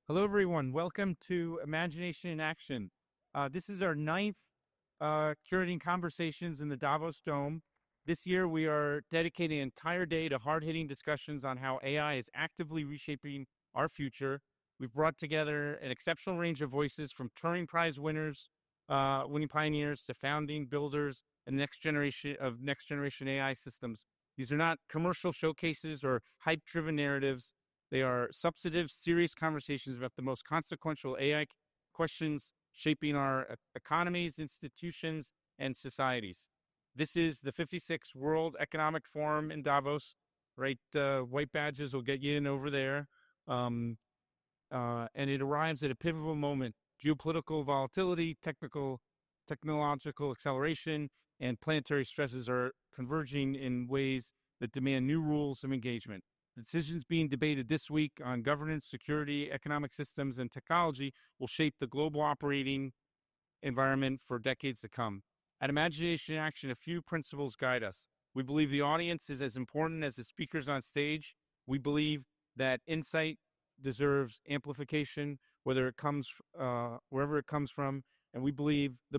Hello, everyone. Welcome to Imagination in Action. This is our ninth curating conversations in the Davos Dome. This year, we are dedicating an entire day to hard-hitting discussions on how AI is actively reshaping our future. We've brought together an exceptional range of voices from Turing Prize winners, winning pioneers, to founding builders and next generation AI systems. These are not commercial showcases or hype-driven narratives. They are substantive, serious conversations about the most consequential AI questions shaping our economies, institutions, and societies. This is the 56th World Economic Forum in Davos, right? White badges will get you in over there. And it arrives at a pivotal moment. Geopolitical volatility, technological acceleration, and planetary stresses are converging in ways that demand new rules of engagement. The decisions being debated this week on governance, security, economic systems, and technology will shape the global operating environment for decades to come. At Imagination in Action, a few principles guide us. We believe the audience is as important as the speakers on stage. We believe that insight deserves amplification, whether it comes wherever it comes from, and we believe the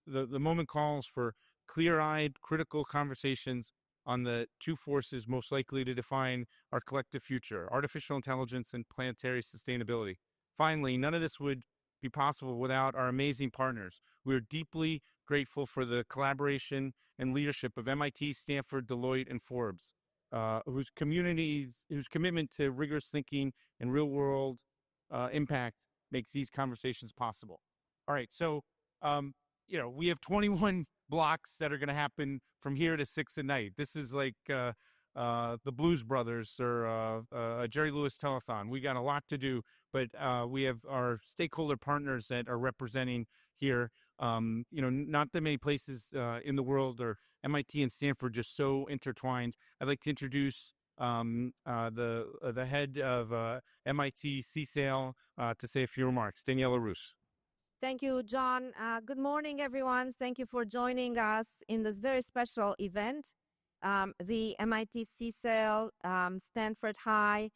moment calls for clear-eyed, critical conversations on the two forces most likely to define our collective future: artificial intelligence and planetary sustainability. Finally, none of this would be possible without our amazing partners. We are deeply grateful for the collaboration and leadership of MIT, Stanford, Deloitte, and Forbes, whose commitment to rigorous thinking and real-world impact makes these conversations possible. All right, so we have 21 blocks that are going to happen from here to 6 at night. This is like the Blues Brothers or a Jerry Lewis telethon. We got a lot to do, but we have our stakeholder partners that are representing here. Not that many places in the world are MIT and Stanford just so intertwined. I'd like to introduce the head of MIT CSAIL to say a few remarks. Daniela Rus. Thank you, John. Good morning, everyone. Thank you for joining us in this very special event. The MIT CSAIL, Stanford High,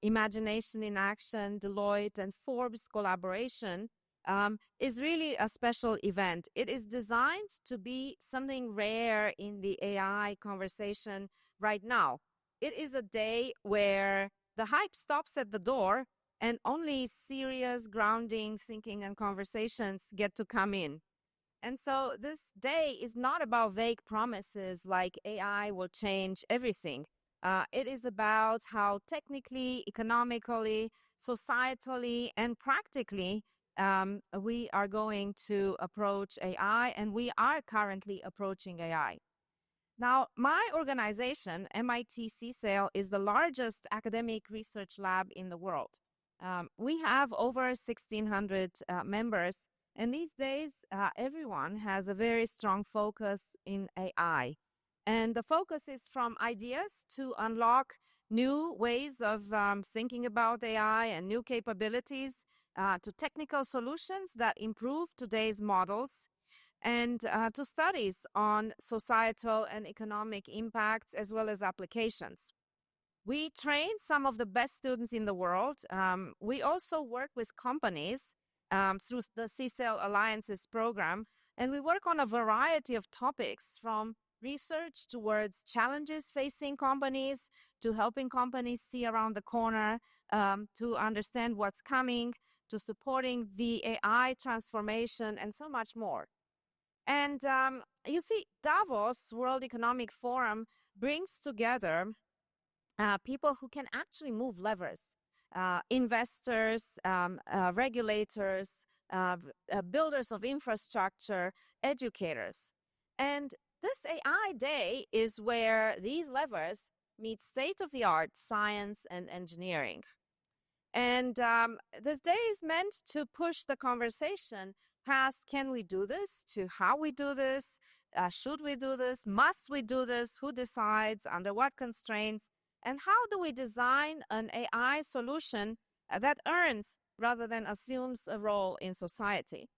Imagination in Action, Deloitte and Forbes collaboration is really a special event. It is designed to be something rare in the AI conversation right now. It is a day where the hype stops at the door and only serious grounding, thinking, and conversations get to come in. And so this day is not about vague promises like AI will change everything. It is about how technically, economically, societally, and practically we are going to approach AI, and we are currently approaching AI. Now, my organization, MIT CSAIL, is the largest academic research lab in the world. We have over 1,600 members, and these days, everyone has a very strong focus in AI. And the focus is from ideas to unlock new ways of thinking about AI and new capabilities to technical solutions that improve today's models, and to studies on societal and economic impacts as well as applications. We train some of the best students in the world. We also work with companies through the CSAIL Alliances program, and we work on a variety of topics from research towards challenges facing companies to helping companies see around the corner, to understand what's coming, to supporting the AI transformation, and so much more. And you see, Davos World Economic Forum brings together people who can actually move levers, investors, regulators, builders of infrastructure, educators. And this AI Day is where these levers meet state-of-the-art science and engineering. And this day is meant to push the conversation past can we do this to how we do this, should we do this, must we do this, who decides, under what constraints, and how do we design an AI solution that earns rather than assumes a role in society.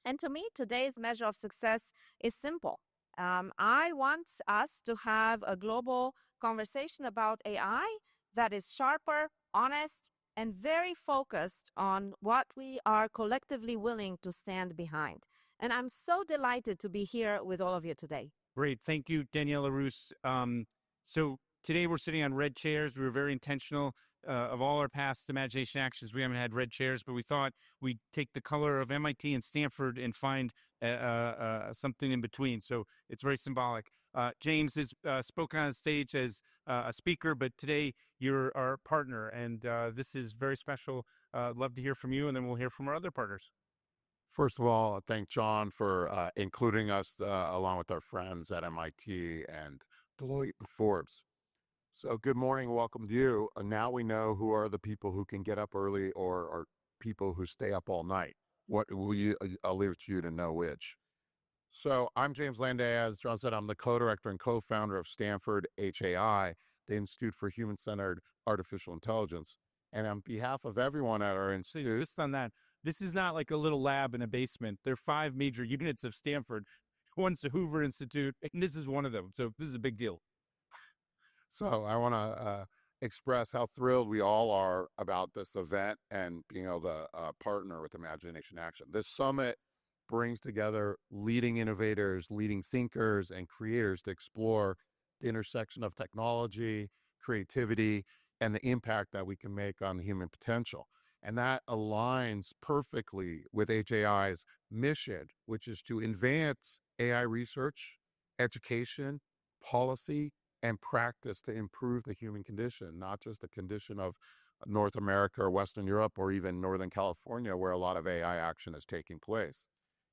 And to me, today's measure of success is simple. I want us to have a global conversation about AI that is sharper, honest, and very focused on what we are collectively willing to stand behind. And I'm so delighted to be here with all of you today. Great. Thank you, Daniela Rus. So today we're sitting on red chairs. We were very intentional. Of all our past imagination actions, we haven't had red chairs, but we thought we'd take the color of MIT and Stanford and find something in between. So it's very symbolic. James has spoken on stage as a speaker, but today you're our partner, and this is very special. Love to hear from you, and then we'll hear from our other partners. First of all, thank John for including us along with our friends at MIT and Deloitte and Forbes. So good morning, welcome to you. Now we know who are the people who can get up early or are people who stay up all night. I'll leave it to you to know which. So I'm James Landay. As John said, I'm the co-director and co-founder of Stanford HAI, the Institute for Human-Centered Artificial Intelligence. And on behalf of everyone at our institute, Just on that, this is not like a little lab in a basement. There are 5 major units of Stanford. One's the Hoover Institute, and this is one of them. So this is a big deal. So I want to express how thrilled we all are about this event and being able to partner with Imagination Action. This summit brings together leading innovators, leading thinkers, and creators to explore the intersection of technology, creativity, and the impact that we can make on the human potential. And that aligns perfectly with HAI's mission, which is to advance AI research, education, policy, and practice to improve the human condition, not just the condition of North America or Western Europe or even Northern California, where a lot of AI action is taking place.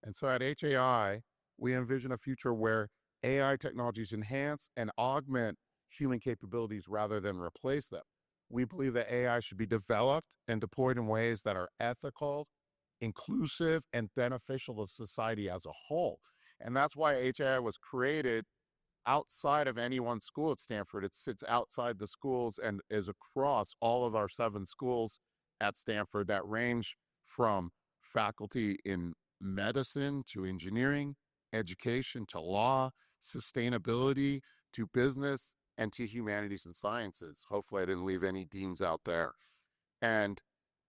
And so at HAI, we envision a future where AI technologies enhance and augment human capabilities rather than replace them. We believe that AI should be developed and deployed in ways that are ethical, inclusive, and beneficial to society as a whole. And that's why HAI was created outside of any one school at Stanford. It sits outside the schools and is across all of our 7 schools at Stanford that range from faculty in medicine to engineering, education to law, sustainability to business, and to humanities and sciences. Hopefully I didn't leave any deans out there. And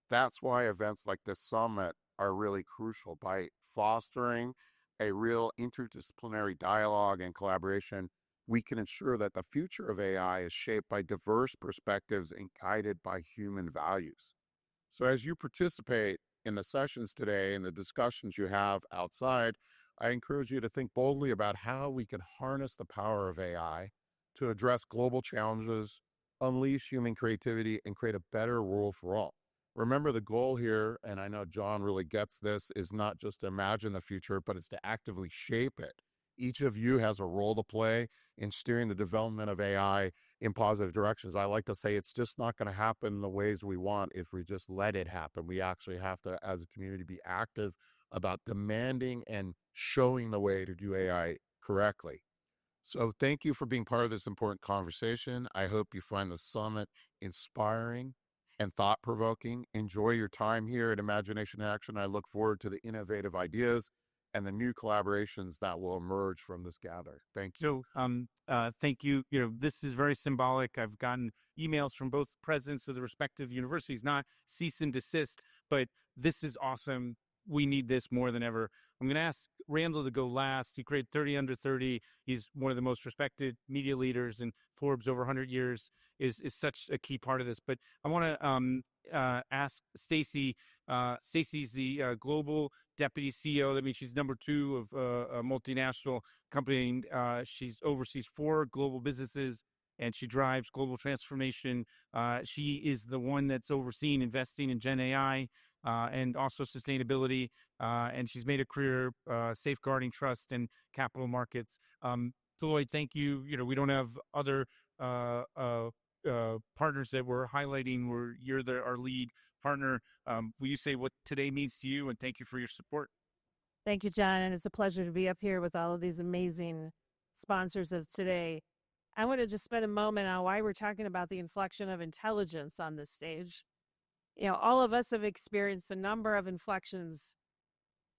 that's why events like this summit are really crucial. By fostering a real interdisciplinary dialogue and collaboration, we can ensure that the future of AI is shaped by diverse perspectives and guided by human values. So as you participate in the sessions today and the discussions you have outside, I encourage you to think boldly about how we can harness the power of AI to address global challenges, unleash human creativity, and create a better world for all. Remember, the goal here, and I know John really gets this, is not just to imagine the future, but it's to actively shape it. Each of you has a role to play in steering the development of AI in positive directions. I like to say it's just not going to happen in the ways we want if we just let it happen. We actually have to, as a community, be active about demanding and showing the way to do AI correctly. So thank you for being part of this important conversation. I hope you find the summit inspiring and thought-provoking. Enjoy your time here at Imagination Action. I look forward to the innovative ideas and the new collaborations that will emerge from this gathering. Thank you. So, thank you. This is very symbolic. I've gotten emails from both presidents of the respective universities, not cease and desist, but this is awesome. We need this more than ever. I'm going to ask Randall to go last. He created 30 Under 30. He's one of the most respected media leaders in Forbes over 100 years, is such a key part of this. But I want to ask Stacy. Stacy's the global deputy CEO. That means she's number 2 of a multinational company. She oversees 4 global businesses, and she drives global transformation. She is the one that's overseeing investing in Gen AI and also sustainability. And she's made a career safeguarding trust and capital markets. Deloitte, thank you. We don't have other partners that we're highlighting. You're our lead partner. Will you say what today means to you, and thank you for your support? Thank you, John, and it's a pleasure to be up here with all of these amazing sponsors of today. I want to just spend a moment on why we're talking about the inflection of intelligence on this stage. All of us have experienced a number of inflections.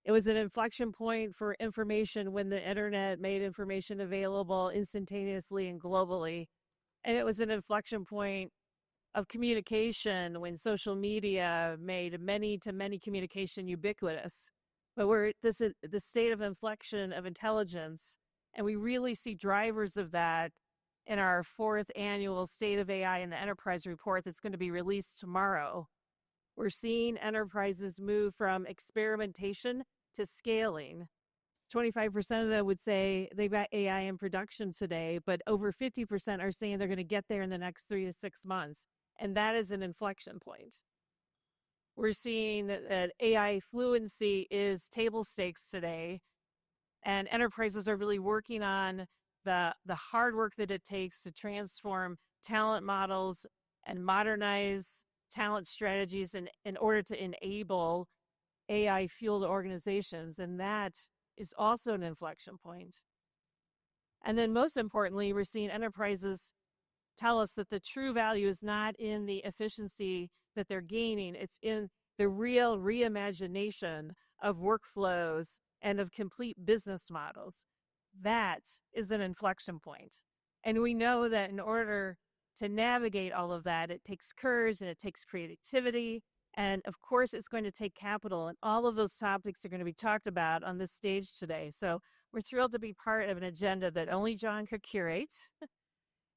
It was an inflection point for information when the internet made information available instantaneously and globally. And it was an inflection point of communication when social media made many-to-many communication ubiquitous. But we're this is the state of inflection of intelligence, and we really see drivers of that in our 4th annual State of AI in the Enterprise report that's going to be released tomorrow. We're seeing enterprises move from experimentation to scaling. 25% of them would say they've got AI in production today, but over 50% are saying they're going to get there in the next 3 to 6 months. And that is an inflection point. We're seeing that AI fluency is table stakes today, and enterprises are really working on the hard work that it takes to transform talent models and modernize talent strategies in order to enable AI-fueled organizations, and that is also an inflection point. And then most importantly, we're seeing enterprises tell us that the true value is not in the efficiency that they're gaining, it's in the real reimagination of workflows and of complete business models. That is an inflection point. And we know that in order to navigate all of that, it takes courage and it takes creativity. And of course, it's going to take capital. And all of those topics are going to be talked about on this stage today. So we're thrilled to be part of an agenda that only John could curate.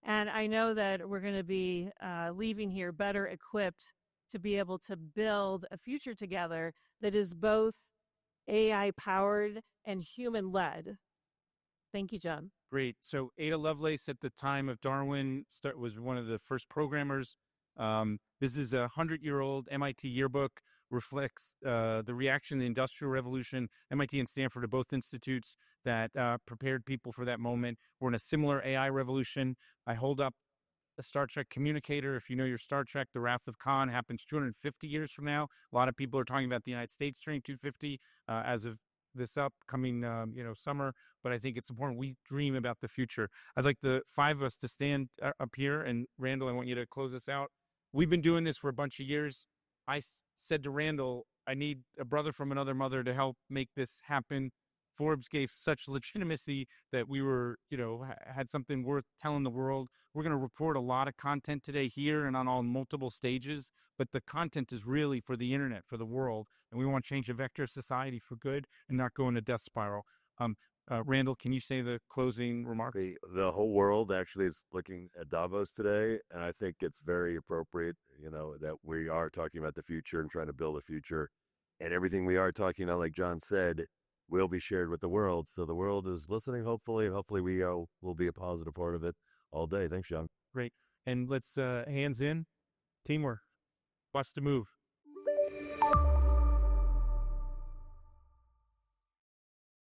And I know that we're going to be leaving here better equipped to be able to build a future together that is both AI-powered and human-led. Thank you, John. Great. So Ada Lovelace at the time of Darwin was one of the first programmers. This is a 100-year-old MIT yearbook, reflects the reaction to the Industrial Revolution. MIT and Stanford are both institutes that prepared people for that moment. We're in a similar AI revolution. I hold up a Star Trek communicator. If you know your Star Trek, the Wrath of Khan happens 250 years from now. A lot of people are talking about the United States turning 250 as of this upcoming summer, but I think it's important we dream about the future. I'd like the 5 of us to stand up here, and Randall, I want you to close us out. We've been doing this for a bunch of years. I said to Randall, I need a brother from another mother to help make this happen. Forbes gave such legitimacy that we were, had something worth telling the world. We're going to report a lot of content today here and on all multiple stages, but the content is really for the internet, for the world, and we want to change the vector of society for good and not go in a death spiral. Randall, can you say the closing remarks? The whole world actually is looking at Davos today, and I think it's very appropriate, that we are talking about the future and trying to build a future, and everything we are talking about, like John said, will be shared with the world. So the world is listening, hopefully, and hopefully we will be a positive part of it all day. Thanks, John. Great. And let's hands in, teamwork, bust a move.